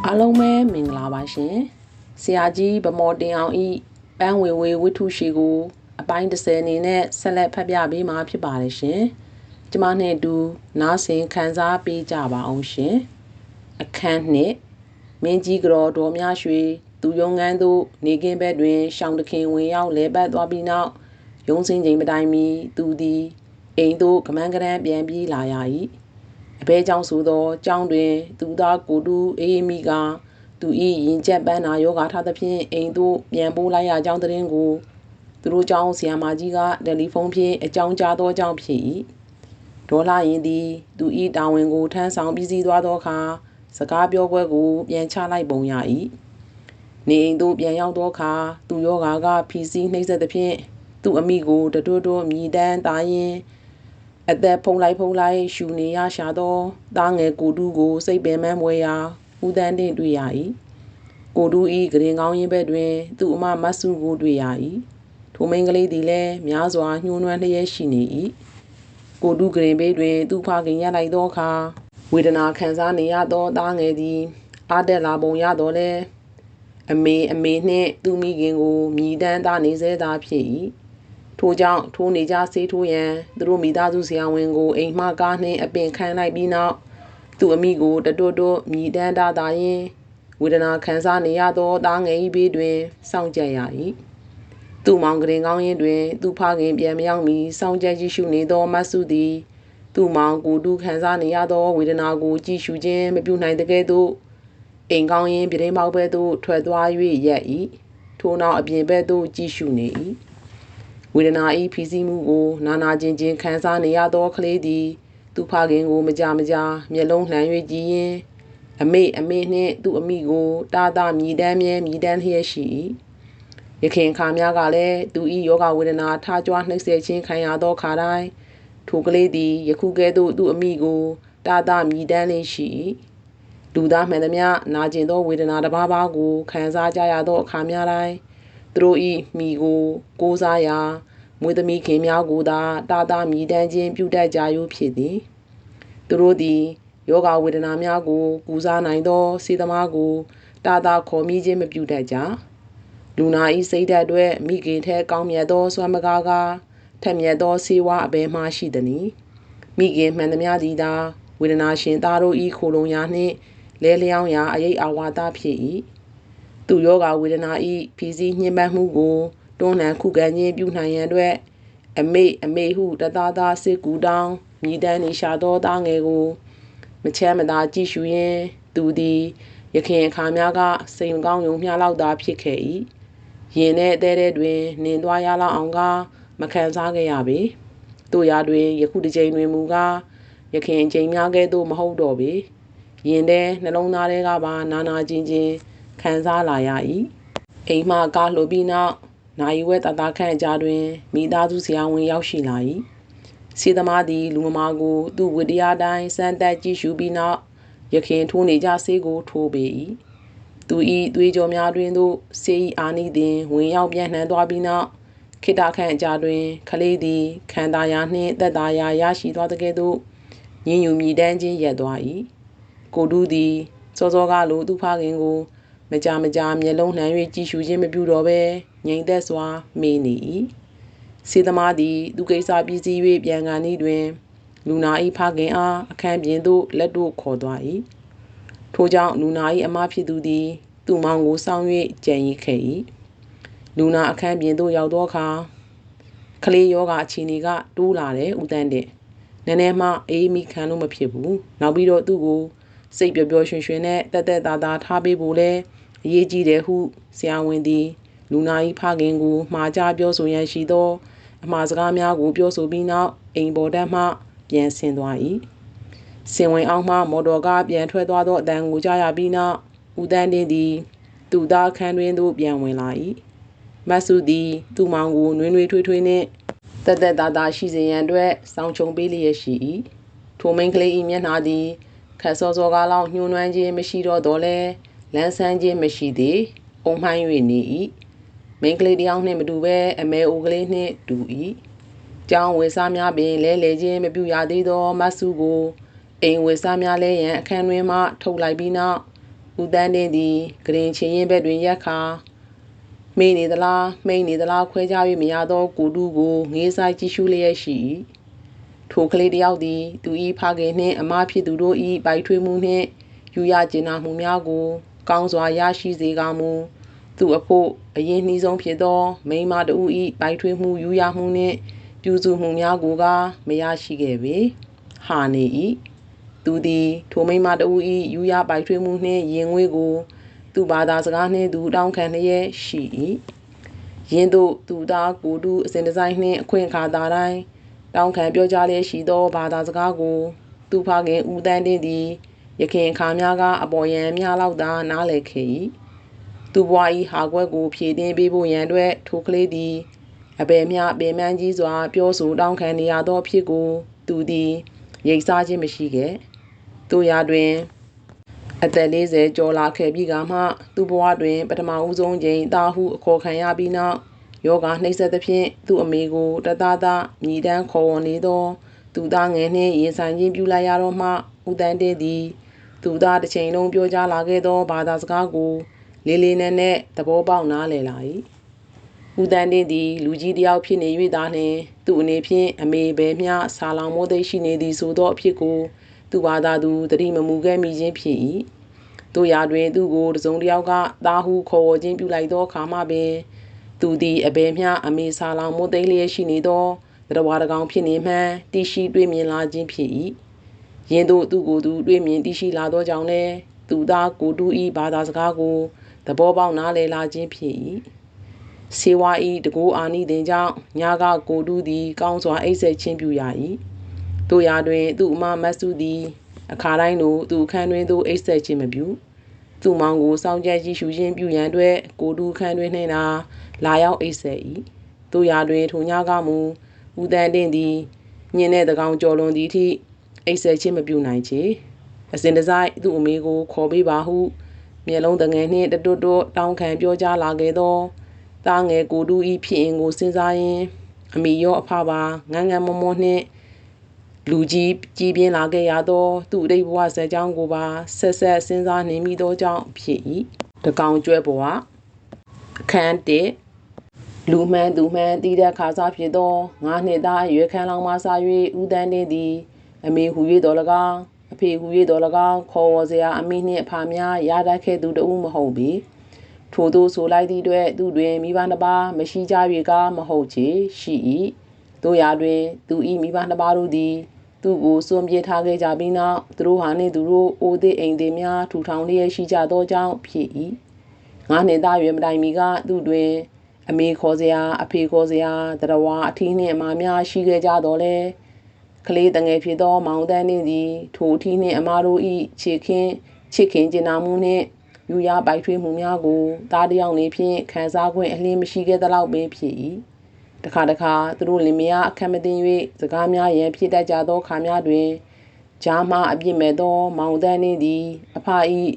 အားလုံးပဲမင်္ဂလာပါရှင်ဆရာကြီးဗမော်တင်အောင်ဤပန်းဝေဝေဝိထုရှိကိုအပိုင်း30အနေနဲ့ဆက်လက်ဖတ်ပြပေးမှာဖြစ်ပါတယ်ရှင်ကျမနဲ့အတူနားဆင်ခံစားပေးကြပါအောင်ရှင်အခန်းနှစ်မင်းကြီးကတော်ဒေါ်မြရွှေသူယုံငန်းသို့နေကင်းဘက်တွင်ရှောင်းတခင်ဝင်ရောက်လဲပတ်သွားပြီးနောက်ရုံးစင်းချိန်မတိုင်မီသူသည်အိမ်သို့ကမန်းကရန်ပြန်ပြေးလာရ၏အဘဲကြောင့်ဆိုသောကြောင်းတွင်သူသားကိုတူအေးမိကသူ၏ရင်ကျက်ပန်းနာယောဂါထားသဖြင့်အိမ်သို့ပြန်ပို့လိုက်ရကြောင်းသတင်းကိုသူတို့ကြောင့်ဆရာမကြီးကတယ်လီဖုန်းဖြင့်အကြောင်းကြားသောကြောင့်ဖြစ်၏ဒေါ်လာရင်သည်သူ၏တာဝန်ကိုထမ်းဆောင်ပြီးစီးသွားသောအခါစကားပြောပွဲကိုပြန်ချလိုက်ပုံရ၏နေအိမ်သို့ပြန်ရောက်သောအခါသူယောဂါကဖီစီးနှိမ့်ဆက်သဖြင့်သူ့အမိကိုတတွတ်တွတ်မြည်တမ်းတာရင်အသက်ဖုံလိုက်ရှူနေရရှာသောသားငယ်ကိုတူးကိုစိတ်ပင်မမွေရာဦးတန်းတင်တွေ့ရ၏ကိုတူးဤဂရင်ကောင်းရင်းဘက်တွင်သူ့အမမတ်စုကိုတွေ့ရ၏ထိုမိန်းကလေးသည်လည်းများစွာညှိုးနွမ်းလျက်ရှိနေ၏ကိုတူးဂရင်ဘေးတွင်သူ့ဖခင်ရလိုက်သောအခါဝေဒနာခံစားနေရသောသားငယ်သည်အားတက်လာပုံရတော်လဲအမေနှင့်သူ့မိခင်ကိုမြည်တမ်းသားနေစေသာဖြစ်၏ထို့ကြောင့်ထိုးနေကြဆေးထိုးရန်သူတို့မိသားစုဆရာဝန်ကိုအိမ်မှကားနှင့်အပင်ခံလိုက်ပြီးနောက်သူ့အမိကိုတတွတ်တွတ်မြည်တမ်းတာရင်ဝေဒနာခံစားနေရသောသားငယ်၏ဘေးတွင်စောင့်ကြရ၏သူ့မောင်ကရင်ကောင်းရင်တွင်သူ့ဖခင်ပြန်မရောက်မီစောင့်ကြကြည့်ရှုနေသောမဆုသည်သူ့မောင်ကိုတူးခံစားနေရသောဝေဒနာကိုကြည့်ရှုခြင်းမပြုနိုင်တဲ့ကဲ့သို့အိမ်ကောင်းရင်ပြတင်းပေါက်ဘက်သို့ထွက်သွား၍ရက်၏ထို့နောက်အပြင်ဘက်သို့ကြည့်ရှုနေ၏ဝေဒနာ၏ဖီစီးမှုကိုနာကျင်ခံစားနေရသောကလေးသည်သူ့ဖခင်ကိုမကြမျက်လုံးလှမ်း၍ကြည့်ရင်အမေနှင့်သူ့အမိကိုတာမြည်တမ်းလျက်ရှိ၏ယခင်ခါများကလည်းသူ၏ယောဂဝေဒနာထားကြွနှိပ်စက်ခြင်းခံရသောခါတိုင်းထိုကလေးသည်ယခုကဲ့သို့သူ့အမိကိုတာမြည်တမ်းလေးရှိ၏လူသားမှန်သမျှနာကျင်သောဝေဒနာတစ်ပါးပါးကိုခံစားကြရသောအခါများတိုင်းသူတို့၏မိကိုကိုးစားရာမွေးသမီးခင်များကိုသာတာမြည်တမ်းခြင်းပြုတတ်ကြရိုးဖြစ်သည်သူတို့သည်ယောဂဝေဒနာများကိုကူစားနိုင်သောစေသမားကိုတာခေါ်မိခြင်းမပြုတတ်ကြလူနာ၏စိတ်ဓာတ်အတွက်မိခင်ထဲကောင်းမြတ်သောစွမ်းမကားကထက်မြတ်သောစေဝါအဘယ်မှရှိသနည်းမိခင်မှန်သမျှသည်သာဝေဒနာရှင်သားတို့၏ခိုလုံရာနှင့်လဲလျောင်းရာအရေးအဝါဒဖြစ်၏သူယောဂဝေဒနာ၏ဖီစီးညှဉ်းပန်းမှုကိုတွန်းလှန်ခုခံခြင်းပြုနိုင်ရန်အတွက်အမေဟုတသားစစ်ကူတောင်းမြည်တမ်းနေရှာသောသားငယ်ကိုမချမ်းမသာကြည့်ရှုရင်းသူသည်ယခင်အခါများကစိတ်ကောင်းယုံမျှလောက်သာဖြစ်ခဲ့၏ရင်နဲ့အသေးတွင်နင်သွားရလောက်အောင်ကမခံစားခဲ့ရပေတို့ရာတွင်ယခုတစ်ချိန်တွင်မူကားယခင်အချိန်များကဲ့သို့မဟုတ်တော့ပေရင်ထဲနှလုံးသားထဲကပါနာကျင်ခံစားလာရ၏အိမ်မှကားလှုပ်ပြီးနောက်နိုင်ဝဲတခန့်ကြာတွင်မိသားစုဆရာဝန်ရောက်ရှိလာ၏စေသမားသည်လူမမာကိုသူ့ဝိတရားတိုင်းစမ်းသပ်ကြည့်ရှုပြီးနောက်ယခင်ထိုးနေကြဆေးကိုထိုးပေ၏သူ၏သွေးကြောများတွင်သို့ဆေး၏အာနိသင်ဝင်ရောက်ပြန်နှံသွားပြီးနောက်ခိတခန့်ကြာတွင်ခလေးသည်ခံသာယာနှင့်သက်သာယာရရှိသွားတဲ့ကဲ့သို့ညင်ညူမြည်တမ်းခြင်းရပ်သွား၏ကိုတူးသည်စောကလိုသူ့ဖခင်ကိုမကြမျက်လုံးလှမ်း၍ကြည့်ရှုခြင်းမပြုတော့ဘဲငြိမ်သက်စွာမေးနေ၏စေသမားသည်သူကိစ္စပြီးစီး၍ပြန်ကန်ဤတွင်လူနာ၏ဖခင်အားအခန်းပြင်သို့လက်တို့ခေါ်သွား၏ထို့ကြောင့်လူနာ၏အမဖြစ်သူသည်သူ့မောင်ကိုစောင့်၍ကြံရစ်ခဲ့၏လူနာအခန်းပြင်သို့ရောက်သောအခါကလေးယောဂအခြေအနေကတိုးလာတယ်ဦးတန်းတဲ့နည်းနည်းမှအေးမိခံလို့မဖြစ်ဘူးနောက်ပြီးတော့သူ့ကိုစိတ်ပျော်ရွှင်နဲ့တက်တာထားပေးဖို့လဲအရေးကြီးတယ်ဟုဆရာဝန်သည်လူနာ၏ဖခင်ကိုမှားကြားပြောဆိုရန်ရှိသောအမှားစကားများကိုပြောဆိုပြီးနောက်အိမ်ပေါ်တက်မှပြန်ဆင်းသွား၏စင်ဝင်အောင်မှမော်တော်ကားပြန်ထွက်သွားသောအတန်ကိုကြားရပြီးနောက်ဦးတန်းတင်သည်သူ့သားခန်းတွင်သို့ပြန်ဝင်လာ၏မဆုသည်သူ့မောင်ကိုနွေးထွေးနှင့်တက်တာရှိစေရန်အတွက်စောင့်ချုံပေးလျက်ရှိ၏ထိုမိန်းကလေး၏မျက်နှာသည်ခက်စောကားလောက်ညှိုးနွမ်းခြင်းမရှိတော့လဲလန်းဆန်းခြင်းမရှိသေးအုံမှိုင်း၍နေ၏မိန်းကလေးတယောက်နှင့်မတူဘဲအမဲအိုကလေးနှင့်တူ၏ကျောင်းဝေစားများပင်လဲခြင်းမပြုရသေးသောမဆုကိုအိမ်ဝေစားများလဲရန်အခန်းတွင်မှထုတ်လိုက်ပြီးနောက် ဦးတန်းတင်းသည်ဂရင်ချင်းရင်ဘက်တွင်ရက်ခါမေးနေသလားမိန်နေသလားခွဲခြား၍မရသောကိုတူကိုငေးဆိုင်ကြည့်ရှုလျက်ရှိ၏ထိုကလေးတယောက်သည်သူ၏ဖခင်နှင့်အမဖြစ်သူတို့၏ပိုက်ထွေးမှုနှင့်ယူရကျင်နာမှုများကိုကောင်းစွာရရှိစေကမူသူအဖို့အရင်နှီးဆုံးဖြစ်သောမိန်းမတဦး၏ပိုက်ထွေးမှုယူရမှုနှင့်ပြုစုမှုများကိုကမရရှိခဲ့ပေဟာနေ၏သူသည်ထိုမိန်းမတဦး၏ယူရပိုက်ထွေးမှုနှင့်ရင်ငွေကိုသူဘာသာစကားနှင့်သူတောင်းခံလျက်ရှိ၏ယင်းသို့သူသားကိုတူအစဉ်တစိုက်နှင့်အခွင့်အခါသာတိုင်းတောင်းခံပြောကြားလျက်ရှိသောဘာသာစကားကိုသူဖခင်ဦးတန်းတင်းသည်ယခင်အခါများကအပေါ်ယံများလောက်သာနားလည်ခဲ့၏သူဘွား၏ဟာကွက်ကိုဖြည့်တင်းပေးဖို့ရန်အတွက်ထိုကလေးသည်အဘယ်မျှပင်ပန်းကြီးစွာပြောဆိုတောင်းခံနေရသောအဖြစ်ကိုသူသည်ရိပ်စားခြင်းမရှိခဲ့တို့ရာတွင်အသက်40ကျော်လာခဲ့ပြီးကမှသူ့ဘဝတွင်ပထမဦးဆုံးချိန်တာဟုအခေါ်ခံရပြီးနောက်ယောဂနှိမ့်ဆက်သဖြင့်သူ့အမေကိုတသားသားမြည်တမ်းခေါ်ဝေါ်နေသောသူသားငယ်နှင့်ရင်ဆိုင်ခြင်းပြုလိုက်ရတော့မှဦးတန်းတင်းသည်သူသားတစ်ချိန်လုံးပြောကြားလာခဲ့သောဘာသာစကားကိုလေးလေးနက်နက်သဘောပေါက်နားလည်လာ၏ဦးတန်းတင်းသည်လူကြီးတစ်ယောက်ဖြစ်နေ၍သာနှင့်သူ့အနေဖြင့်အမေဘယ်မျှဆာလောင်မိုးသိရှိနေသည်ဆိုသောအဖြစ်ကိုသူဘာသာသူတတိမမူခဲ့မိခြင်းဖြစ်၏တို့ရာတွင်သူကိုတစုံတစ်ယောက်ကသားဟုခေါ်ဝေါ်ခြင်းပြုလိုက်သောအခါမှပင်သူသည်အဘယ်မျှအမေဆာလောင်မိုးသိလျက်ရှိနေသောတဝါတကောင်ဖြစ်နေမှန်းသိရှိတွေ့မြင်လာခြင်းဖြစ်၏ယင်းတို့သူကိုယ်သူတွေ့မြင်သိရှိလာသောကြောင့်လည်းသူသားကိုတူ၏ဘာသာစကားကိုသဘောပေါက်နားလည်လာခြင်းဖြစ်၏ဆေဝါ၏တကူအာနိတင်ကြောင့်ညကကိုတူသည်ကောင်းစွာအိပ်ဆက်ခြင်းပြုရ၏တို့ရာတွင်သူ့အမမတ်စုသည်အခါတိုင်းလိုသူအခန်းတွင်သို့အိပ်ဆက်ခြင်းမပြုသူ့မောင်ကိုစောင့်ကြပ်ကြည့်ရှုခြင်းပြုရန်အတွက်ကိုတူခန်းတွင်နှင့်သာလာရောက်အိပ်ဆက်၏တို့ရာတွင်ထိုညကမူဦးတန်းတင်းသည်ညင်းတဲ့တကောင်ကြော်လွန်သည့်အထိအိပ်ဆက်ခြင်းမပြုနိုင်ချေအစဉ်တစိုက်သူ့အမေကိုခေါ်ပေးပါဟုမျက်လုံးတငယ်နှင့်တွတ်တောင်းခံပြောကြားလာခဲ့သောသားငယ်ကိုတူ၏ဖြစ်င်ကိုစဉ်းစားရင်းအမိရောအဖပါငန်းငန်းမောမောနှင့်လူကြီးကြီးပြင်းလာခဲ့ရသောသူ့အတိတ်ဘဝဇာတ်ကြောင်းကိုပါဆက်စဉ်းစားနေမိသောကြောင့်ဖြစ်၏တကောင်ကျွဲဘဝအခန်း1လူမှန်သူမှန်တည်တဲ့ခါစားဖြစ်သော9နှစ်သားအရွယ်ခန်းလောင်မှစား၍ဦးတန်းတင်းသည်အမေဟူ၍တော်၎င်းအဖေဟူ၍တော်၎င်းခေါ်ဝေါ်စရာအမိနှင့်အဖများရတတ်ခဲ့သူတဦးမဟုတ်ပေထို့သောဆိုလိုက်သည့်အတွက်သူတွင်မိဘနှစ်ပါးမရှိကြ၍ကမဟုတ်ချေရှိ၏တို့ရာတွင်သူ၏မိဘနှစ်ပါးတို့သည်သူကိုစွန့်ပစ်ထားခဲ့ကြပြီးနောက်သူတို့ဟာနှင့်သူတို့အိုသည်အိမ်သည်များထူထောင်လျက်ရှိကြသောကြောင့်ဖြစ်၏9နှစ်သားရွယ်မတိုင်မီကသူတွင်အမေခေါ်စရာအဖေခေါ်စရာတရဝါအထီးနှင့်အမများရှိခဲ့ကြတော့လေကလေးတငယ်ဖြစ်သောမောင်တန်းနှင့်သည်ထိုအထီးနှင့်အမတို့၏ချစ်ခင်ကျင်နာမှုနှင့်ယူရပိုက်ထွေးမှုများကိုသားတစ်ယောက်နေဖြင့်ခံစား권အလင်းမရှိခဲ့သလောက်ပင်ဖြစ်၏တခါသူတို့လင်မယားအခက်မသိ၍စကားများရန်ဖြစ်တတ်ကြသောခါများတွင်ဂျားမှအပြစ်မဲ့သောမောင်တန်းနှင့်သည်အဖ၏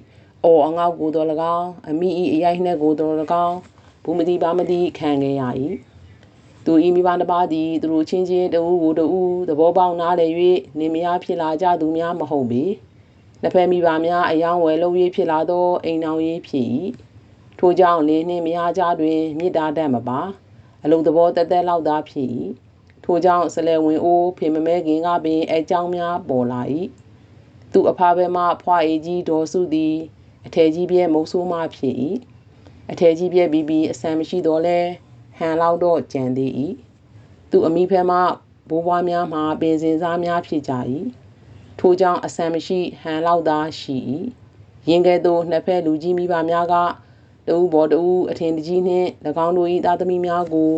အော်အငေါက်ကိုတော်၎င်းအမိ၏အရိုက်နှက်ကိုတော်၎င်းဘူးမတိပါမတိခံခဲ့ရ၏သူ၏မိဘတစ်ပါးသည်သူတို့ချင်းချင်းတဦးကိုတဦးသဘောပေါက်နားလည်၍လင်မယားဖြစ်လာကြသူများမဟုတ်ပေနှစ်ဖက်မိဘများအယောင်းဝယ်လုပ်၍ဖြစ်လာသောအိမ်တော်ရေးဖြစ်၏ထို့ကြောင့်လင်နှင့်မယားကြားတွင်မေတ္တာတတ်မပါအလုံးသဘောတသက်လောက်သာဖြစ်၏ထို့ကြောင့်ဆလဲဝင်အိုးဖေမမဲခင်ကပင်အကြောင်းများပေါ်လာ၏သူအဖဘဲမှဖွာအေကြီးဒေါ်စုသည်အထယ်ကြီးပြဲမုတ်ဆိုးမှဖြစ်၏အထယ်ကြီးပြဲပြီးအဆန်မရှိတော့လဲဟန်လောက်တော့ကြံသေး၏သူအမိဖဲမှဘိုးဘွားများမှာပင်စင်စားများဖြစ်ကြ၏ထို့ကြောင့်အဆန်မရှိဟန်လောက်သာရှိ၏ရင်းကဲ့သို့နှစ်ဖက်လူကြီးမိဘများကတဦးပေါ်တဦးအထင်တကြီးနှင့်၎င်းတို့၏သားသမီးများကို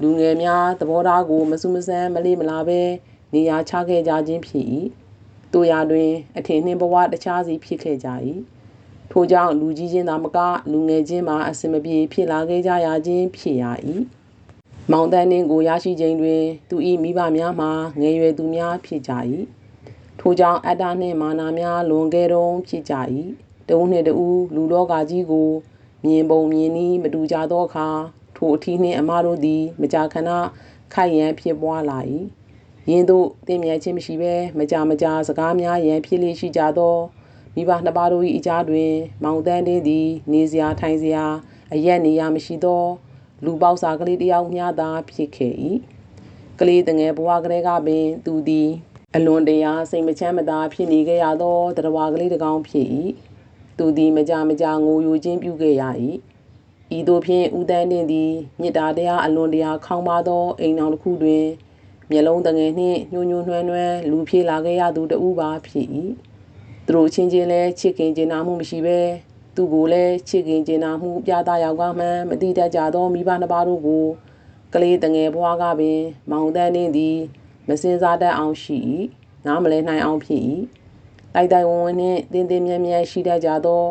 လူငယ်များသဘောထားကိုမဆူမဆန်းမလေးမလာပဲနေရာချခဲ့ကြခြင်းဖြစ်၏တို့ရာတွင်အထင်နှင့်ဘဝတခြားစီဖြစ်ခဲ့ကြ၏ထို့ကြောင့်လူကြီးချင်းသာမကလူငယ်ချင်းမှာအစင်မပြေဖြစ်လာခဲ့ကြရခြင်းဖြစ်ရ၏မောင်တန်းနှင့်ကိုရရှိခြင်းတွင်သူ၏မိဘများမှာငယ်ရွယ်သူများဖြစ်ကြ၏ထို့ကြောင့်အတ္တနှင့်မာနများလွန်ကဲတုံးဖြစ်ကြ၏တဦးနှင့်တဦးလူလောကကြီးကိုမြင်ပုံမြင်နည်းမတူကြသောအခါထိုအထီးနှင့်အမတို့သည်မကြာခဏခိုက်ရန်ဖြစ်ပွားလာ၏ယင်းသို့တင်မြတ်ခြင်းမရှိဘဲမကြာစကားများရန်ဖြစ်လေရှိကြသော မိဘနှစ်ပါးတို့၏အကြားတွင်မောင်တန်းတင်းသည်နေစရာထိုင်စရာအရက်နေရာမရှိသောလူပေါက်စာကလေးတစ်ယောက်မျှသာဖြစ်ခဲ့၏ကလေးတငယ်ဘဝကလေးကပင်သူသည်အလွန်တရာစိတ်မချမ်းမသာဖြစ်နေခဲ့ရသောတရားကလေးတစ်ကောင်ဖြစ်၏သူသည်မကြငိုယိုခြင်းပြုခဲ့ရ၏ဤသို့ဖြင့်ဦးတန်းတင်းသည်မေတ္တာတရားအလွန်တရာခေါင်းပါသောအိမ်တော်တစ်ခုတွင်မျက်လုံးတငယ်နှင့်ညှို့နွမ်းလူဖြေလာခဲ့ရသူတဦးပါဖြစ်၏သူတို့ချင်းချင်းလည်းချစ်ခင်ကျင်နာမှုမရှိဘဲသူကိုလည်းချစ်ခင်ကျင်နာမှုပြသရောက်ကမှမတိတတ်ကြသောမိဘနှစ်ပါးတို့ကိုကလေးတငယ်ဘွားကပင်မောင်တန်းတင်းသည်မစင်စားတတ်အောင်ရှိ၏နားမလဲနိုင်အောင်ဖြစ်၏တိုက်ဝန်းနှင့်တင်းမြတ်ရှိတတ်ကြသော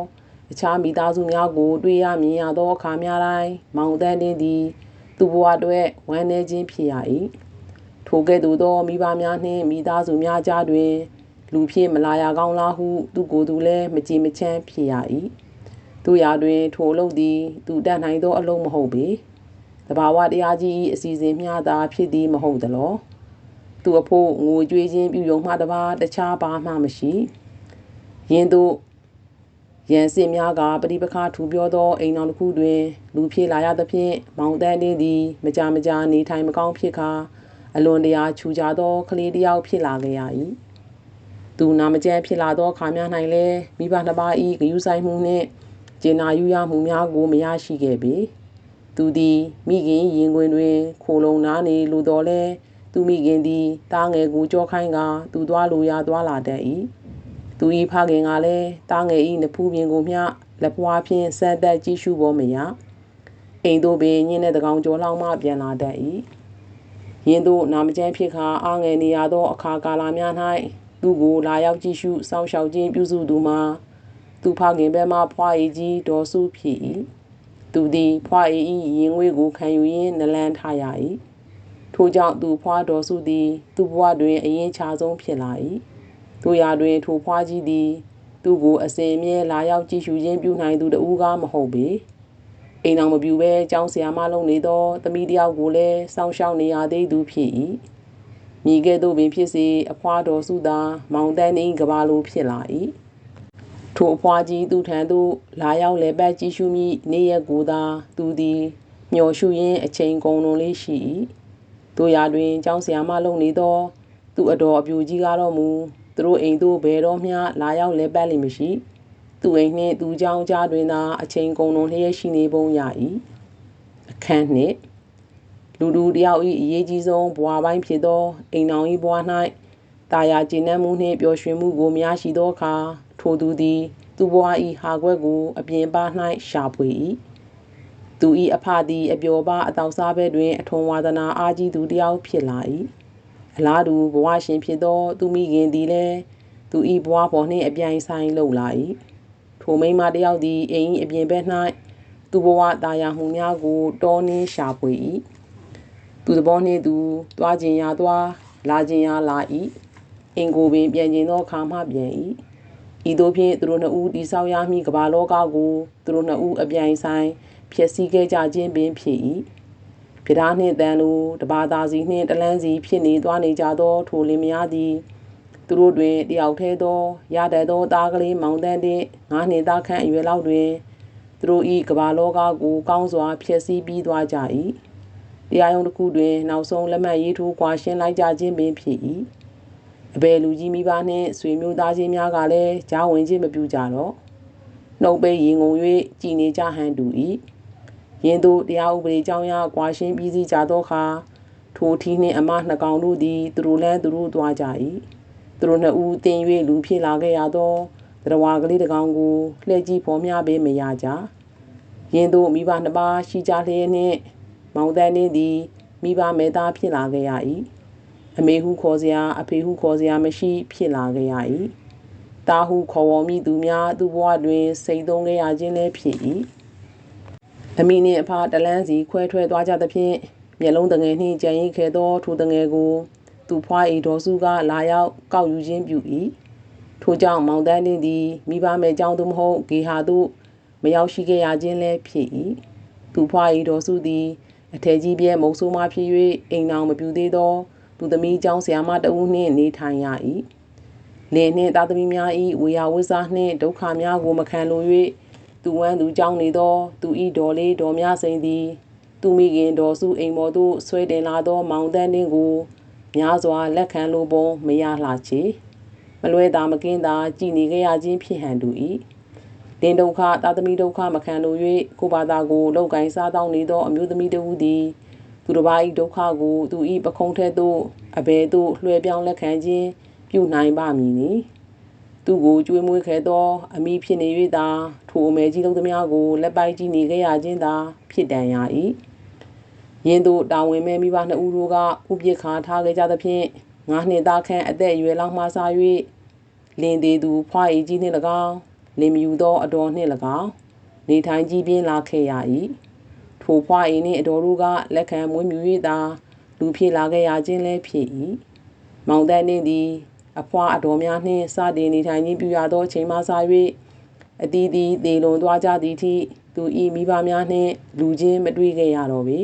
အခြားမိသားစုများကိုတွေ့ရမြင်ရသောအခါများတိုင်းမောင်တန်းတင်းသည်သူ့ဘဝအတွက်ဝမ်းနည်းခြင်းဖြစ်ရ၏ထိုကဲ့သို့သောမိဘများနှင့်မိသားစုများကြားတွင်လူဖြစ်မလာရကောင်းလားဟုသူကိုယ်သူလည်းမကြည်မချမ်းဖြစ်ရ၏သူရာတွင်ထိုအလုပ်သည်သူတတ်နိုင်သောအလုပ်မဟုတ်ပေတဘာဝတရားကြီး၏အစီအစဉ်မျှသာဖြစ်သည်မဟုတ်သလောသူအဖို့ငိုကြွေးခြင်းပြုယုံမှတပါတခြားပါမှမရှိယင်းသို့ရန်စစ်များကပရိပခထူပြောသောအိမ်တော်တစ်ခုတွင်လူဖြစ်လာရသဖြင့်မောင်တန်းတင်းသည်မကြနေထိုင်မကောင်းဖြစ်ကာအလွန်တရာချူကြသောကလေးတစ်ယောက်ဖြစ်လာခဲ့ရ၏သူနာမကျန်းဖြစ်လာသောအခါများ၌လည်းမိဘနှစ်ပါး၏ဂရုစိုက်မှုနှင့်ကျင်နာယူရမှုများကိုမရရှိခဲ့ပေသူသည်မိခင်ရင်ခွင်တွင်ခိုလုံနာနေလိုတော်လဲသူမိခင်သည်တားငယ်ကိုကြောခိုင်းကသူသွားလိုရာသွားလာတတ်၏သူ၏ဖခင်ကလည်းတားငယ်၏နဖူးပြင်ကိုမျှလက်ပွားဖြင့်ဆက်သက်ကြည့်ရှုပေါ်မရအိမ်တို့ပင်ညင်းတဲ့တကောင်ကျော်လောက်မှပြန်လာတတ်၏ယင်းတို့နာမကျန်းဖြစ်ခါအားငယ်နေရသောအခါကာလများ၌သူကိုလာရောက်ကြည့်ရှုစောင့်ရှောက်ခြင်းပြုစုသူမှာသူဖခင်ဘက်မှဖွားရည်ကြီးဒေါ်စုဖြစ်၏သူသည်ဖွားရည်၏ရင်ငွေကိုခံယူရင်းနလန်ထားရ၏ထို့ကြောင့်သူဖွားဒေါ်စုသည်သူ့ဘဝတွင်အရင်ချဆုံးဖြစ်လာ၏တို့ရာတွင်ထိုဖွားကြီးသည်သူကိုအစဉ်အမြဲလာရောက်ကြည့်ရှုခြင်းပြုနိုင်သူတဦးကားမဟုတ်ပေအိမ်အောင်မပြူပဲကျောင်းဆရာမလုပ်နေသောသမီးတယောက်ကိုလည်းစောင့်ရှောက်နေရသေးသူဖြစ်၏မိကဲ့သို့ပင်ဖြစ်စေအဖွားတော်စုသာမောင်တန်း၏ကဘာလိုဖြစ်လာ၏ထိုအဖွားကြီးသူထံသို့လာရောက်လေပတ်ကြည့်ရှုမိနေရက်ကိုသာသူသည်မျှော်ရှုရင်းအချိန်ကုန်လွန်လေးရှိ၏တို့ရာတွင်ကျောင်းဆရာမလုပ်နေသောသူအတော်အပြူကြီးကားတော်မူသူတို့အိမ်သို့ဘယ်တော့မှလာရောက်လေပတ်လိမ့်မရှိသူအိမ်နှင့်သူเจ้าကြားတွင်သာအချိန်ကုန်လွန်လျက်ရှိနေပုံရ၏အခန်းနှင့်လူတယောက်၏အရေးကြီးဆုံးဘဝပိုင်းဖြစ်သောအိမ်တော်၏ဘဝ၌တာယာကျဉ်းနှံမှုနှင့်ပျော်ရွှင်မှုကိုများရှိသောအခါထိုသူသည်သူ့ဘဝ၏ဟာခွက်ကိုအပြင်ပ၌ရှာဖွေ၏သူ၏အဖသည်အပျော်ပါအတောက်စားဘဲတွင်အထွန်ဝါဒနာအားကြီးသူတယောက်ဖြစ်လာ၏အလားတူဘဝရှင်ဖြစ်သောသူမိခင်သည်လည်းသူ၏ဘဝပေါ်နှင့်အပြိုင်ဆိုင်လှုပ်လာ၏ထိုမိန်းမတယောက်သည်အိမ်၏အပြင်ဘက်၌သူဘဝတာယာမှုများကိုတောနှင်းရှာဖွေ၏သူသဘောနှင့်သူသွားခြင်းရာသွားလာခြင်းရာလာ၏အင်ကိုပင်ပြန်ခြင်းသောအခါမှပြန်၏ဤသို့ဖြင့်သူတို့နှစ်ဦးတိဆောက်ရမည့်ကမ္ဘာလောကကိုသူတို့နှစ်ဦးအပြိုင်ဆိုင်ဖျက်ဆီးခဲ့ကြခြင်းပင်ဖြစ်၏ပြဓာနှင့်တန်လိုတဘာသာစီနှင့်တလန်းစီဖြစ်နေသွားနေကြသောထိုလင်မယားသည်သူတို့တွင်တယောက်တည်းသောရတတ်သောသားကလေးမောင်တန်းတဲ့9 နှစ်သားခန့်အရွယ်လောက်တွင်သူတို့၏ကမ္ဘာလောကကိုကောင်းစွာဖျက်ဆီးပြီးသွားကြ၏တရားရုံးတစ်ခုတွင်နောက်ဆုံးလက်မှတ်ရေးထိုးကွာရှင်းလိုက်ကြခြင်းပင်ဖြစ်၏အဘယ်လူကြီးမိဘနှင့်ဆွေမျိုးသားချင်းများကလည်းကြားဝင်ခြင်းမပြုကြတော့နှုတ်ပိတ်ရင်ငုံ၍ကြည်နေကြဟန်တူ၏ယင်းသို့တရားဥပဒေကြောင်းရကွာရှင်းပြီးစီကြသောအခါထိုထီးနှင့်အမနှစ်ကောင်တို့သည်သူတို့လန်းသူတို့သွားကြ၏သူတို့နှစ်ဦးတင်၍လူဖြစ်လာခဲ့ရသောတရားကလေးတစ်ကောင်ကိုလှည့်ကြည့်ဖော်မျှပေးမရကြယင်းသို့မိဘနှစ်ပါးရှိကြလျက်နှင့်မောင်တန်းသည်မိဘမဲသားဖြစ်လာခဲ့ရ၏အမေဟုခေါ်စရာအဖေဟုခေါ်စရာမရှိဖြစ်လာခဲ့ရ၏တာဟုခေါ်ဝေါ်မိသူများသူ့ဘဝတွင်စိတ်သုံးခဲ့ရခြင်းလည်းဖြစ်၏အမိနှင့်အဖတလန်းစီခွဲထွက်သွားကြသဖြင့်မျက်လုံးတငယ်နှင့်ကြံရိပ်ခဲ့သောထိုတငယ်ကိုသူဖွား၏ဒေါ်စုကလာရောက်ကောက်ယူခြင်းပြု၏ထိုကြောင့်မောင်တန်းသည်မိဘမဲကြောင့်သို့မဟုတ်ဂေဟာသို့မရောက်ရှိခဲ့ရခြင်းလည်းဖြစ်၏သူဖွား၏ဒေါ်စုသည်အထည်ကြီးပြဲမုံဆိုးမှဖြစ်၍အိမ်အောင်မပြူသေးသောသူသမီးကျောင်းဆရာမတဦးနှင့်နေထိုင်ရ၏ လင်နှင့်သားသမီးများ၏ဝေယဝိစားနှင့်ဒုက္ခများကိုမခံလို၍သူဝမ်းသူကြောင်းနေသောသူ၏ဒေါ်လေးဒေါ်များစိန်သည်သူမိခင်ဒေါ်စုအိမ်ပေါ်သို့ဆွဲတင်လာသောမောင်တန်းနှင့်ကိုများစွာလက်ခံလိုပုံမရလှချေမလွဲသာမကင်းသာကြည်နေကြရခြင်းဖြစ်ဟန်တူ၏လင်ဒုက္ခသားသမီးဒုက္ခမခံလို၍ကိုဘာသာကိုလောက်ကိုင်းစားတောင်းနေသောအမျိုးသမီးတဦးသည်သူတစ်ပါး၏ဒုက္ခကိုသူ၏ပခုံးထဲသို့အဘယ်သို့လွှဲပြောင်းလက်ခံခြင်းပြုနိုင်ပါမည်နီသူကိုကျွေးမွေးခဲ့သောအမိဖြစ်နေ၍သာထိုအမေကြီးတို့သမျှကိုလက်ပိုက်ကြည့်နေခဲ့ရခြင်းသာဖြစ်တန်ရ၏ယင်းတို့တာဝန်မဲ့မိဘနှစ်ဦးတို့ကဥပက္ခာထားခဲ့ကြသဖြင့်9 နှစ်သားခန့်အသက်အရွယ်လောက်မှစ၍လင်သေးသူဖွားအေကြီးနှင့်၎င်းလင်မယူသောအတော်နှင့်၎င်းနေထိုင်ကြည်ပြင်းလာခဲ့ရ၏ထိုဖွားအေနှင့်အတော်တို့ကလက်ခံမွေးမြူ၍သာလူဖြစ်လာခဲ့ရခြင်းလည်းဖြစ်၏မောင်တန်းနှင့်သည်အဖွားအတော်များနှင့်စတင်နေထိုင်ခြင်းပြုရသောချိန်မှစ၍အတီးတီးသေလွန်သွားကြသည်ထိသူ၏မိဘများနှင့်လူချင်းမတွေ့ခဲ့ရတော့ပေ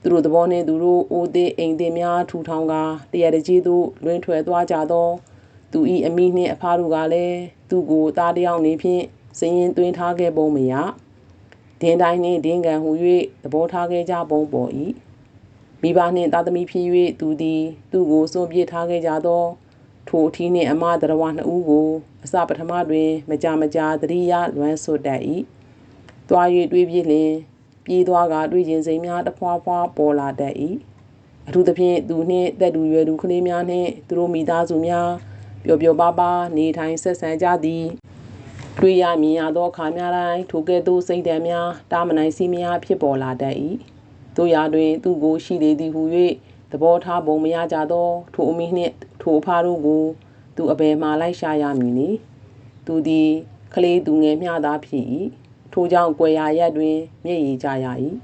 သူတို့သဘောနှင့်သူတို့အိုးသေးအိမ်သေးများထူထောင်ကာတရတကြီးသို့လွင်ထွက်သွားကြသောသူ၏အမိနှင့်အဖတို့ကလည်းသူကိုသားတယောက်နေဖြင့်စည်ရင်သွင်းထားခဲ့ပုံမရဒင်းတိုင်းနှင့်ဒင်းကန်ဟူ၍သဘောထားခဲ့ကြပုံပေါ်၏မိဘနှင့်သားသမီးဖြစ်၍သူသည်သူကိုစွန့်ပစ်ထားခဲ့ကြသောထိုအထီးနှင့်အမတော်ဝါနှစ်ဦးကိုအစပထမတွင်မကြာသတိရလွမ်းဆွတ်တတ်၏သွား၍တွေးပြလျင်ပြေးသွားကတွေးခြင်းစိမ်များတဖွာဖွာပေါ်လာတတ်၏အထူးသဖြင့်သူနှင့်တက်တူရွယ်သူကလေးများနှင့်သူတို့မိသားစုများပျော်ပျော်ပါပါနေထိုင်ဆက်ဆံကြသည်တွေ့ရမြင်ရသောအခါများတိုင်းထိုကဲ့သို့စိတ်ဓာတ်များတာမနိုင်စီများဖြစ်ပေါ်လာတတ်၏တို့ရာတွင်သူကိုရှိလေသည်ဟု၍သဘောထားပုံမရကြသောထိုအမိနှင့်ထိုအဖတို့ကိုသူအဘယ်မှလိုက်ရှာရမည်နီသူသည်ကလေးသူငယ်မျှသာဖြစ်၏ထိုကြောင့်ကွယ်ရာရက်တွင်မျက်ရည်ကျရ၏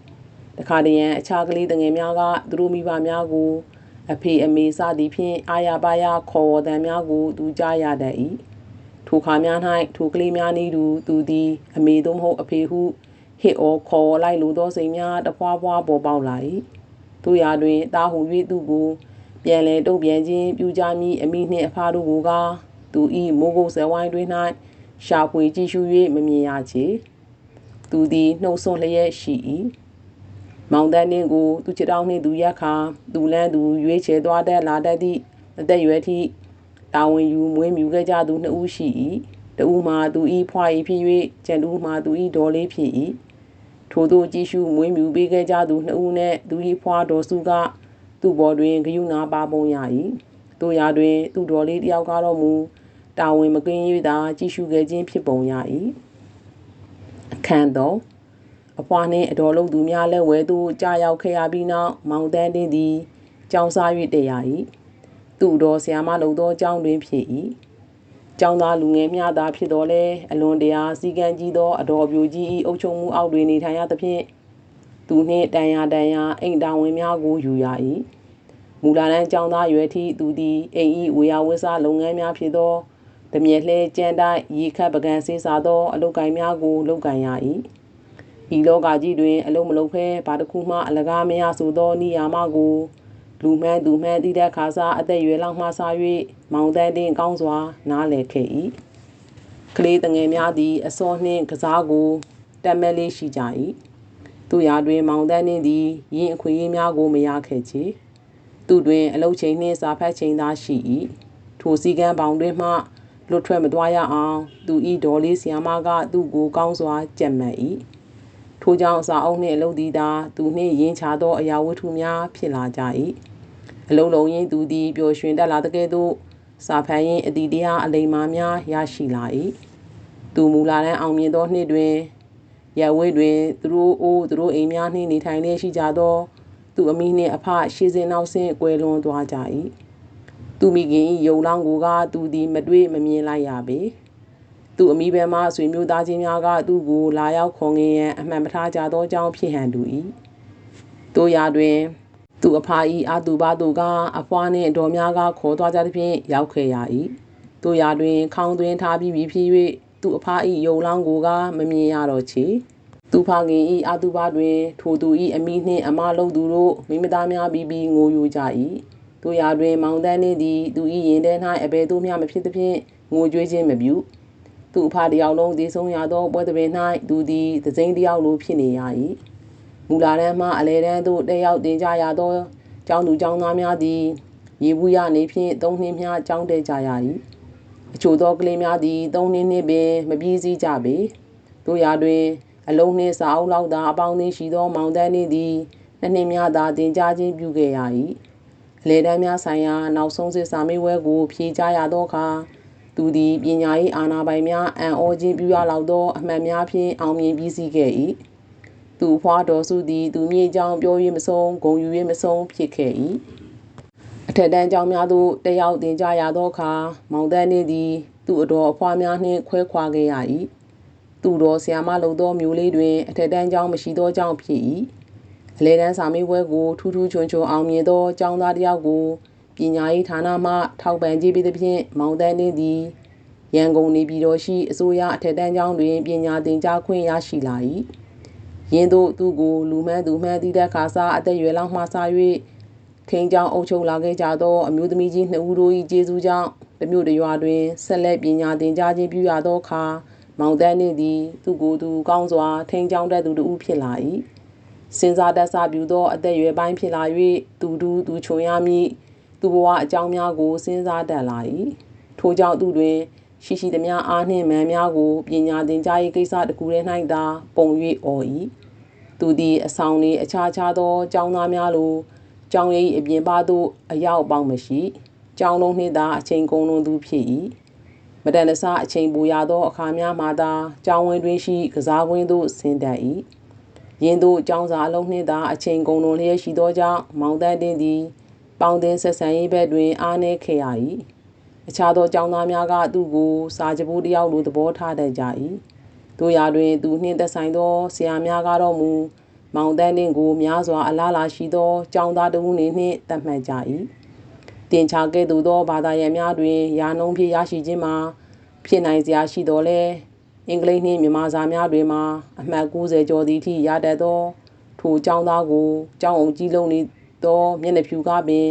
တခါတရံအခြားကလေးငယ်များကသူတို့မိဘများကိုအဖေအမေစသည်ဖြင့်အာရပါရခေါ်ဝေါ်သံများကိုသူကြားရတတ်၏ထိုခါများ၌ထိုကလေးများနည်းတူသူသည်အမေသို့မဟုတ်အဖေဟုဟစ်အော်ခေါ်လိုက်လိုသောစိတ်များတဖွာဖွာပေါ်ပေါက်လာ၏တို့ရာတွင်တာဟု၍သူကိုပြန်လဲတုတ်ပြန်ခြင်းပြုကြမည်အမိနှင့်အဖတို့ကိုကသူ၏မိုးကုတ်ဆယ်ဝိုင်းတွင်၌ရှာဖွေကြည့်ရှု၍မမြင်ရချေသူသည်နှုတ်ဆွလျက်ရှိ၏မောင်တန်းနှင့်ကိုသူချစ်တောင်းနှင့်သူရက်ခါသူလန်းသူရွေးချယ်သွားတတ်လာတတ်သည့်အသက်ရွယ်ထိတာဝန်ယူမွေးမြူခဲ့ကြသူနှစ်ဦးရှိ၏တဦးမှာသူ၏ဖွား၏ဖြစ်၍ကျန်ဦးမှာသူ၏ဒေါ်လေးဖြစ်၏ထိုသို့ကြည့်ရှုမွေးမြူပေးခဲ့ကြသူနှစ်ဦးနှင့်သူ၏ဖွားတော်စုကသူ့ဘော်တွင်ဂယုဏပါပုံရ၏တို့ရာတွင်သူ့ဒေါ်လေးတယောက်ကတော့မူတာဝန်မကင်း၍သာကြည့်ရှုခဲ့ခြင်းဖြစ်ပုံရ၏အခန်းတော်အဖွားနှင့်အတော်လုံးသူများလက်ဝဲသို့ကြာရောက်ခဲ့ရပြီးနောက်မောင်တန်းတင်းသည်ကြောင်းစား၍တည်ရ၏သူ့တော်ဆရာမလုပ်သောကြောင်းတွင်ဖြစ်၏ကျောင်းသားလူငယ်မျှသာဖြစ်တော်လဲအလွန်တရာစီကံကြီးသောအတော်ပြိုကြီး၏အုပ်ချုပ်မှုအောက်တွင်နေထိုင်ရသဖြင့်သူနှင့်တန်ရာအိမ်တာဝန်များကိုယူရ၏မူလာတန်းကျောင်းသားရွယ်ထိသူသည်အိမ်၏ဝေယဝိစားလုပ်ငန်းများဖြစ်သောတမြဲလှဲကျန်းတိုက်ရေခတ်ပကံစေးစားသောအလုပ်ကိုင်များကိုလုပ်ကိုင်ရ၏ဤလောကကြီးတွင်အလုံးမလုံးဖဲဘာတစ်ခုမှအလကားမရဆိုသောနိယာမကိုလူမှန်းသူမှန်းတည်တဲ့ခါစားအသက်ရွယ်လောက်မှစား၍မောင်တန်းတင်ကောင်းစွာနားလည်ခဲ့၏ကလေးတငယ်များသည်အစောနှင့်ကစားကိုတက်မဲ့လေးရှိကြ၏သူရာတွင်မောင်တန်းနှင့်သည်ရင်းအခွင့်အရေးများကိုမရခဲ့ချေသူတွင်အလုတ်ချိန်နှင့်စာဖတ်ချိန်သာရှိ၏ထိုစည်းကမ်းပေါင်တွင်မှလွတ်ထွက်မသွားရအောင်သူ၏ဒေါ်လေးဆီယာမကသူ့ကိုကောင်းစွာကြက်မှတ်၏ထိုကြောင့်စာအုပ်နှင့်အလုပ်သည်သာသူနှင့်ရင်းချသောအရာဝတ္ထုများဖြစ်လာကြ၏အလုံးလုံးရင်းသူသည်ပျော်ရွှင်တတ်လာတဲ့ကဲ့သို့စာဖတ်ရင်းအတီတရားအလိမ္မာများရရှိလာ၏သူမူလာတန်းအောင်မြင်သောနှစ်တွင်ရဝဲတွင်သူတို့အိမ်များနှင့်နေထိုင်လျက်ရှိကြသောသူအမိနှင့်အဖရှေ့စဉ်နောက်ဆင့်ကွယ်လွန်သွားကြ၏သူမိခင်၏ယုံလောင်းကိုကသူသည်မတွေ့မမြင်လိုက်ရပေသူအမိဘဲမှဆွေမျိုးသားချင်းများကသူ့ကိုလာရောက်ခေါ်ငင်ရန်အမှန်မထားကြသောကြောင့်ဖြစ်ဟန်တူ၏တို့ရာတွင်သူအဖ၏အာသူဘတို့ကအဖွားနှင့်အတော်များကခေါ်သွားကြသဖြင့်ရောက်ခဲ့ရ၏တို့ရာတွင်ခေါင်းသွင်းထားပြီးဖြစ်၍သူအဖ၏ယုံလောင်းကိုကမမြင်ရတော့ချေသူဖခင်၏အာသူဘတွင်ထိုသူ၏အမိနှင့်အမလုံးသူတို့မိမသားများပြီးငိုယူကြ၏ တို့ရာတွင်မောင်တန်းနေသည်သူ၏ရင်ထဲ၌အဘယ်သို့မျှမဖြစ်သဖြင့်ငိုကြွေးခြင်းမပြုသူအဖတယောက်လုံးသေဆုံးရသောပွဲတွင်၌သူသည်သစိမ်းတယောက်လိုဖြစ်နေရ၏မူလာတန်းမှအလဲတန်းသို့တက်ရောက်တင်ကြရသောကျောင်းသူကျောင်းသားများသည်ရေဘူးရနေဖြင့်3နှစ်မျှကျောင်းတက်ကြရ၏အချို့သောကလေးများသည်3နှစ်နှင့်ပင်မပြီးစည်းကြပေတို့ရာတွင်အလုံးနှင့်စာအုပ်လောက်သာအပေါင်းအသင်းရှိသောမောင်တန်းနေသည်2နှစ်များသာတင်ကြားခြင်းပြုခဲ့ရ၏အလဲတန်းများဆိုင်ရာနောက်ဆုံးစစ်စာမေးပွဲကိုဖြေကြားရသောအခါသူသည်ပညာရေးအာဏာပိုင်များအံ့ဩခြင်းပြုရလောက်သောအမှန်များဖြင့်အောင်မြင်ပြီးစီးခဲ့၏သူဖွားတော်စုသည်သူမြေကြောင့်ပြော၍မဆုံးဂုံယူ၍မဆုံးဖြစ်ခဲ့၏အထက်တန်းကျောင်းများသို့တက်ရောက်တင်ကြရသောအခါမောင်တန်းနေသည်သူ့အတော်အဖွားများနှင့်ခွဲခွာခဲ့ရ၏သူတော်ဆရာမလုပ်သောမျိုးလေးတွင်အထက်တန်းကျောင်းမရှိသောကြောင့်ဖြစ်၏အလဲတန်းစာမေးပွဲကိုထူးထူးချွန်ချွန်အောင်မြင်သောကျောင်းသားတစ်ယောက်ကိုပညာရေးဌာနမှထောက်ပံ့ကြေးပေးသဖြင့်မောင်တန်းနေသည်ရန်ကုန်နေပြည်တော်ရှိအစိုးရအထက်တန်းကျောင်းတွင်ပညာသင်ကြားခွင့်ရရှိလာ၏ယင်းသို့သူကိုလူမှန်းသူမှန်းသည့်တဲ့ခါစားအသက်အရွယ်လောက်မှစ၍ထိန်ကျောင်းအုပ်ချုပ်လာခဲ့ကြသောအမျိုးသမီးကြီး2ဦးတို့၏ကျေးဇူးကြောင့်တမျိုးတရွာတွင်ဆက်လက်ပညာသင်ကြားခြင်းပြုရသောအခါမောင်တန်းနေသည်သူကိုယ်သူကောင်းစွာထိန်ကျောင်းတတ်သူတို့ဖြစ်လာ၏စဉ်းစားတတ်စပြုသောအသက်အရွယ်ပိုင်းဖြစ်လာ၍သူချွန်ရမည်သူဘဝအကြောင်းများကိုစဉ်းစားတတ်လာ၏ထို့ကြောင့်သူတွင်ရှိသမျှအားနှင့်မှန်များကိုပညာသင်ကြားရေးကိစ္စတစ်ခုတည်း၌သာပုံ၍អော်၏သူသည်အဆောင်နှင့်အခြားသောကျောင်းသားများလိုကျောင်းရိပ်အပြင်ပသို့အရောက်ပေါင်းမရှိကျောင်းလုံးနှင့်သာအချိန်ကုန်လွန်သူဖြစ်၏မတန်တဆအချိန်ပိုရသောအခါများမှသာကျောင်းဝင်းတွင်ရှိကစားကွင်းသို့ဆင်းတတ်၏ယင်းသို့ကျောင်းစာအလုံးနှင့်သာအချိန်ကုန်လွန်လျက်ရှိသောကြောင့်မောင်တန်းတင်သည်ပေါင်းသင်းဆက်ဆံရေးဘက်တွင်အားနည်းခဲ့ရ၏အခြားသောကျောင်းသားများကသူ့ကိုစာကြပိုးတစ်ယောက်လိုသဘောထားတတ်ကြ၏တို့ရာတွင်သူနှင့်သက်ဆိုင်သောဆရာများကတော့မူမောင်တန်းတင်ကိုများစွာအလားလာရှိသောကျောင်းသားတစ်ဦးနှင့်သတ်မှတ်ကြ၏တင်ချကဲ့သို့သောဘာသာရပ်များတွင်ရာနှုန်းဖြင့်ရရှိခြင်းမှာဖြစ်နိုင်စရာရှိတော်လဲအင်္ဂလိပ်နှင့်မြန်မာစာများတွင်မှာအမှတ်90ကျော်သည့်အထိရတတ်သောထိုကျောင်းသားကိုကျောင်းအုပ်ကြီးလုံးနေသောမျက်နှာဖြူကပင်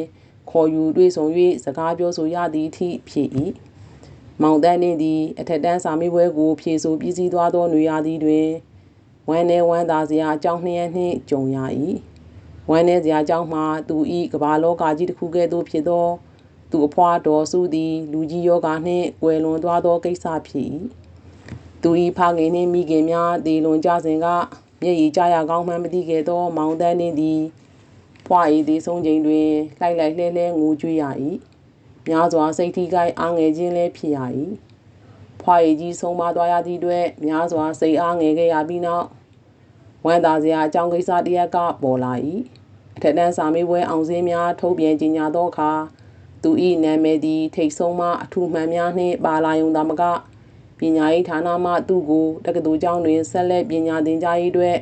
ခေါ်ယူတွေ့ဆုံ၍စကားပြောဆိုရသည့်အထိဖြစ်၏မောင်တန်းနှင့်သည်အထက်တန်းစာမေးပွဲကိုဖြေဆိုပြီးစီးသွားသောနွေရာသီတွင်ဝမ်းနည်းဝမ်းသာစရာအကြောင်း2ရက်နှင့်ကြုံရ၏ဝမ်းနည်းစရာအကြောင်းမှာသူ၏ကမ္ဘာလောကကြီးတစ်ခုကဲ့သို့ဖြစ်သောသူအဖွားတော်စုသည်လူကြီးယောဂနှင့်ကွယ်လွန်သွားသောကိစ္စဖြစ်၏သူ၏ဖခင်နှင့်မိခင်များတည်လွန်ကြစဉ်ကမျက်ရည်ကျရကောင်းမှန်းမသိခဲ့သောမောင်တန်းနှင့်သည်ဖွာ၏တည်ဆုံးချိန်တွင်လှိုက်လှဲငိုကြွေးရ၏များစွာစိတ်ထိခိုက်အားငယ်ခြင်းလည်းဖြစ်ရ၏ဖွာ၏ကြီးဆုံးမသွားရသည့်အတွက်များစွာစိတ်အားငယ်ခဲ့ရပြီးနောက်ဝမ်းသာစရာအကြောင်းကိစ္စတစ်ရပ်ကပေါ်လာ၏အထက်တန်းစာမေးပွဲအောင်စင်းများထုတ်ပြန်ကြေညာသောအခါသူ၏နာမည်သည်ထိတ်ဆုံးမှအထူးမှန်များနှင့်ပါလာယုံသာမကပညာရေးဌာနမှသူ့ကိုတက္ကသိုလ်ကျောင်းတွင်ဆက်လက်ပညာသင်ကြားရေးအတွက်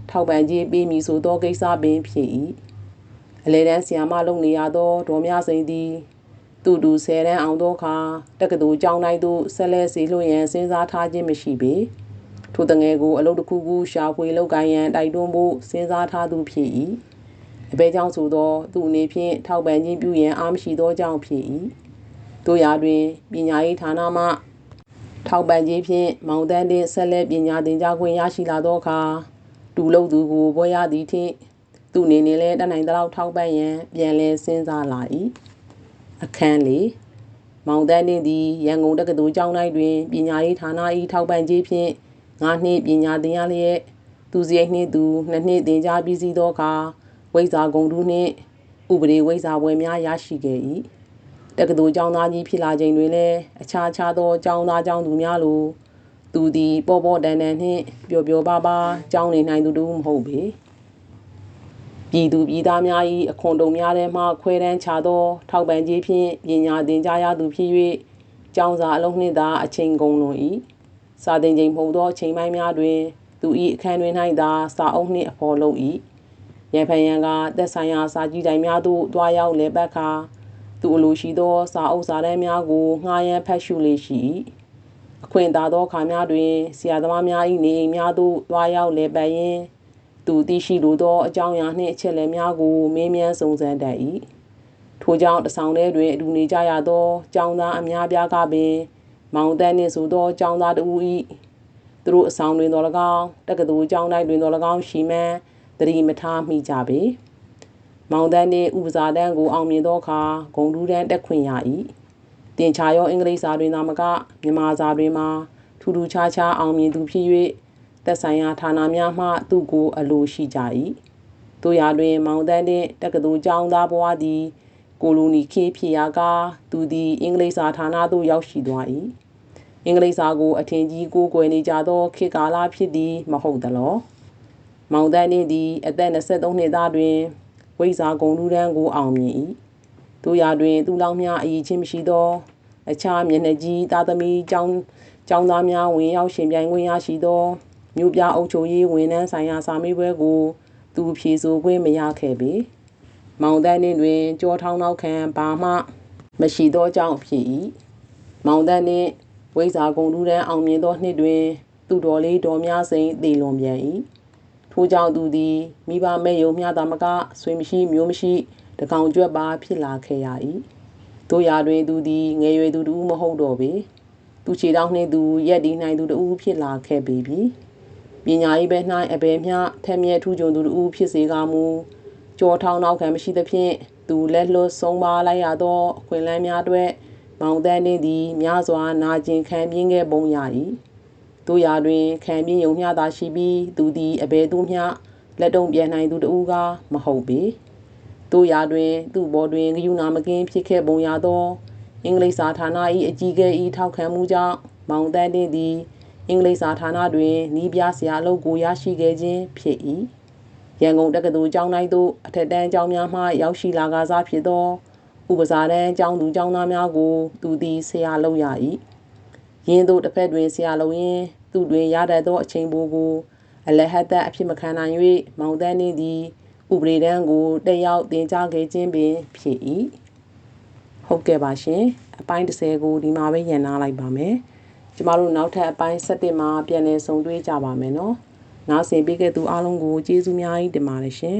ထောက်ပံ့ကြေးပေးမည်ဆိုသောကိစ္စပင်ဖြစ်၏အလဲတန်းဆီယာမလုပ်နေရသောဒေါ်မြစိန်သည်သူ့တူ10တန်းအောင်သောအခါတက္ကသိုလ်ကျောင်းတိုင်းသို့ဆက်လက်စီလွှတ်ရန်စဉ်းစားထားခြင်းမရှိပေထိုတငယ်ကိုအလုပ်တစ်ခုခုရှာဖွေလုပ်ကိုင်ရန်တိုက်တွန်းဖို့စဉ်းစားထားသူဖြစ်၏အဘဲကြောင့်ဆိုသောသူအနေဖြင့်ထောက်ပံ့ခြင်းပြုရန်အားမရှိသောကြောင့်ဖြစ်၏တို့ရာတွင်ပညာရေးဌာနမှထောက်ပံ့ခြင်းဖြင့်မောင်တန်းတင်ဆက်လက်ပညာသင်ကြားခွင့်ရရှိလာသောအခါတူလုပ်သူကိုဘွဲရသည်ဖြင့်သူအနေနဲ့လည်းတတ်နိုင်သလောက်ထောက်ပံ့ရန်ပြန်လည်စဉ်းစားလာ၏အခန်းလေးမောင်တန်းတင်သည်ရန်ကုန်တက္ကသိုလ်ကျောင်းတိုင်းတွင်ပညာရေးဌာန၏ထောက်ပံ့ခြင်းဖြင့်9နှစ်ပညာသင်ရလျက်သူစရိတ်နှင့်သူ2နှစ်သင်ကြားပြီးစီးသောအခါဝိဇ္ဇာဂုဏ်ထူးနှင့်ဥပဒေဝိဇ္ဇာဘွဲများရရှိခဲ့၏တက္ကသိုလ်ကျောင်းသားကြီးဖြစ်လာချိန်တွင်လည်းအခြားသောကျောင်းသားကျောင်းသူများလိုသူသည်ပေါ်တန်နှင့်ပျော်ပျော်ပါးကျောင်းနေနိုင်သူတူမဟုတ်ပေပြည်သူပြည်သားများ၏အခွန်တုံများထဲမှခွဲတန်းချသောထောက်ပံ့ခြင်းဖြင့်ပညာသင်ကြားရသူဖြစ်၍ကျောင်းစာအလုံးနှင့်သာအချိန်ကုန်လွန်၏စာသင်ချိန်မဟုတ်သောအချိန်ပိုင်းများတွင်သူ၏အခန်းတွင်၌သာစာအုပ်နှင့်အဖော်လုပ်၏ရန်ဖန်ရန်ကသက်ဆိုင်ရာစာကြည့်တိုင်များသို့တွားရောက်လည်ပတ်ခါသူအလိုရှိသောစာအုပ်စာတမ်းများကိုငှားရမ်းဖတ်ရှုလေရှိ၏အခွင့်သာသောအခါများတွင်ဆရာသမားများ၏နေအိမ်များသို့တွားရောက်လည်ပတ်ရင်းသူသိရှိလိုသောအကြောင်းအရာနှင့်အချက်အလက်များကိုမေးမြန်းစုံစမ်းတတ်၏ ထိုကြောင့်တဆောင်ထဲတွင်အတူနေကြရသောကျောင်းသားအများပြားကပင်မောင်တန်းနှင့်ဆိုသောကျောင်းသားတို့၏သူတို့အဆောင်တွင်တော်၎င်းတက္ကသိုလ်ကျောင်း၌တွင်တော်၎င်းရှိမှန်းသတိမထားမိကြပေမောင်တန်းနှင့်ဥပစာတန်းကိုအောင်မြင်သောအခါဂုံတူးတန်းတက်ခွင့်ရ၏တင်ချာရောအင်္ဂလိပ်စာတွင်သာမကမြန်မာစာတွင်မှာထူးထူးခြားခြားအောင်မြင်သူဖြစ်၍သက်ဆိုင်ရာဌာနများမှသူ့ကိုအလိုရှိကြ၏တို့ရာတွင်မောင်တန်းနှင့်တက္ကသိုလ်ကျောင်းသားဘဝသည်ကိုလိုနီခေတ်ဖြစ်ရာကသူသည်အင်္ဂလိပ်စာဌာနသို့ရောက်ရှိသွား၏အင်္ဂလိပ်စာကိုအထင်ကြီးကိုးကွယ်နေကြသောခေတ်ကာလဖြစ်သည်မဟုတ်သလောမောင်တန်းနှင့်သည်အသက်23နှစ်သားတွင်ဝိဇ္ဇာဂုံတူးတန်းကိုအောင်မြင်၏တို့ရာတွင်သူလောက်များအည်ချင်းမရှိသောအခြားမျက်နှာကြီးသားသမီးကျောင်းသားများဝင်ရောက်ရှင်ပြိုင်ခွင့်ရရှိသောမြို့ပြအုပ်ချုပ်ရေးဝန်ထမ်းဆိုင်ရာစာမေးပွဲကိုသူဖြေဆိုခွင့်မရခဲ့ပေမောင်တန်းနှင့်တွင်ကြောထောင်းနောက်ခံဘာမှမရှိသောကြောင့်ဖြစ်၏မောင်တန်းနှင့်ဝိဇ္ဇာဂုံတူးတန်းအောင်မြင်သောနှစ်တွင်သူတော်လေးတော်များစိန်သေလွန်ပြန်၏ထို့ကြောင့်သူသည်မိဘမဲ့ယုံမျှသာမကဆွေမရှိမျိုးမရှိတကောင်ကျွတ်ပါဖြစ်လာခဲ့ရ၏တို့ရာတွင်သူသည်ငယ်ရွယ်သူတူမဟုတ်တော့ပေသူခြေထောက်နှင့်သူရက်ဒီနိုင်သူတူဖြစ်လာခဲ့ပေပြီပညာရေးဘက်၌အဘယ်မျှထက်မြက်ထူးချွန်သူတူဖြစ်စေကာမူကြောထောင်းနောက်ခံမရှိသဖြင့်သူလက်လွတ်ဆုံးပါလိုက်ရသောအခွင့်အလမ်းများအတွက်မောင်တန်းနှင့်သည်များစွာနာကျင်ခံပြင်းခဲ့ပုံရ၏တို့ရာတွင်ခံပြင်းယုံမျှသာရှိပြီးသူသည်အဘယ်သို့မျှလက်တုံပြန်နိုင်သူတူကမဟုတ်ပေတို့ရာတွင်သူ့ဘော်တွင်ဂယုဏမကင်းဖြစ်ခဲ့ပုံရသောအင်္ဂလိပ်စာဌာန၏အကြီးအကဲ၏ထောက်ခံမှုကြောင့်မောင်တန်းနှင့်သည်အင်္ဂလိပ်စာဌာနတွင်နီးပြဆရာအလုပ်ကိုရရှိခဲ့ခြင်းဖြစ်၏ရန်ကုန်တက္ကသိုလ်ကျောင်းတိုင်းသို့အထက်တန်းကျောင်းများမှရောက်ရှိလာကစားဖြစ်သောဥပစာတန်းကျောင်းသူကျောင်းသားများကိုသူသည်ဆရာလုပ်ရ၏ယင်းသို့တစ်ဖက်တွင်ဆရာလုပ်ရင်းသူတွင်ရတတ်သောအချိန်ပိုကိုအလဟတ်သက်အဖြစ်မခံနိုင်၍မောင်တန်းနှင့်သည်ဥပဒေတန်းကိုတက်ရောက်သင်ကြားခဲ့ခြင်းပင်ဖြစ်၏ဟုတ်ကဲ့ပါရှင်အပိုင်း30ကိုဒီမှာပဲရန်နာလိုက်ပါမယ်ကျမတို့နောက်ထပ်အပိုင်း7မှာပြန်လည်ဆုံတွေ့ကြပါမယ်နော်နားဆင်ပေးခဲ့သူအားလုံးကိုကျေးဇူးများကြီးတင်ပါတယ်ရှင်